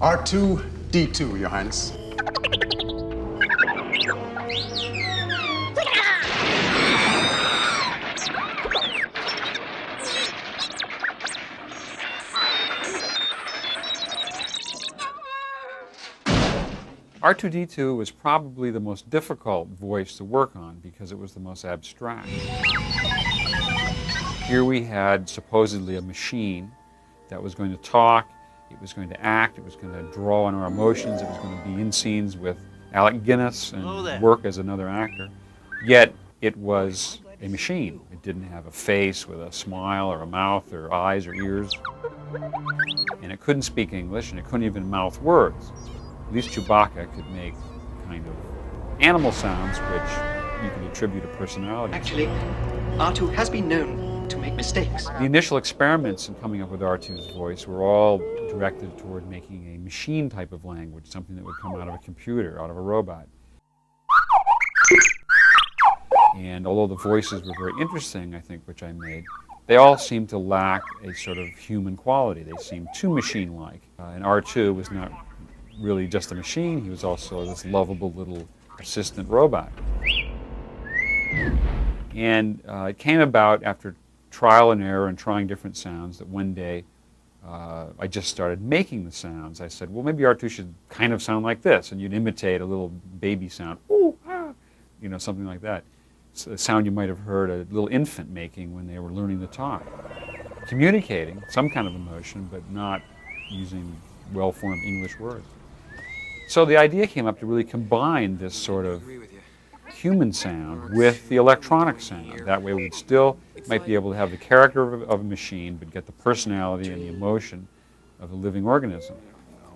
R2-D2, Your Highness. R2-D2 was probably the most difficult voice to work on because it was the most abstract. Here we had supposedly a machine that was going to talk, it was going to act, it was going to draw on our emotions, it was going to be in scenes with Alec Guinness and work as another actor. Yet it was a machine. It didn't have a face with a smile or a mouth or eyes or ears. And it couldn't speak English and it couldn't even mouth words. At least Chewbacca could make kind of animal sounds which you could attribute to personality. Actually, R2 has been known to make mistakes. The initial experiments in coming up with R2's voice were all directed toward making a machine type of language, something that would come out of a computer, out of a robot. And although the voices were very interesting, I think, which I made, they all seemed to lack a sort of human quality. They seemed too machine-like. And R2 was not really just a machine, he was also this lovable little assistant robot. And it came about after trial and error and trying different sounds that one day I just started making the sounds. I said, well, maybe R2 should kind of sound like this, and you'd imitate a little baby sound, ooh, ah, you know, something like that. It's a sound you might have heard a little infant making when they were learning to talk. Communicating some kind of emotion, but not using well-formed English words. So the idea came up to really combine this sort of human sound with the electronic sound. That way we'd still might be able to have the character of a machine, but get the personality and the emotion of a living organism.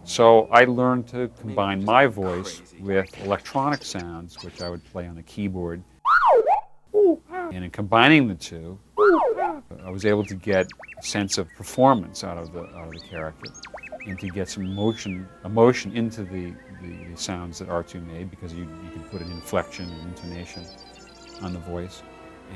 So I learned to combine my voice with electronic sounds, which I would play on a keyboard. And in combining the two, I was able to get a sense of performance out of the character, and to get some emotion into the sounds that R2 made, because you can put an inflection and intonation on the voice,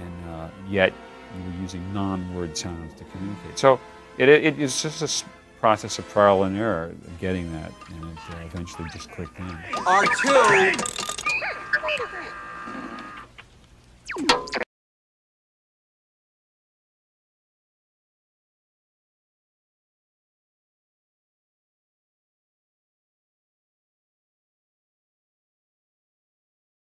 and yet you were using non-word sounds to communicate. So it's just a process of trial and error of getting that, and it eventually just clicked in. R2!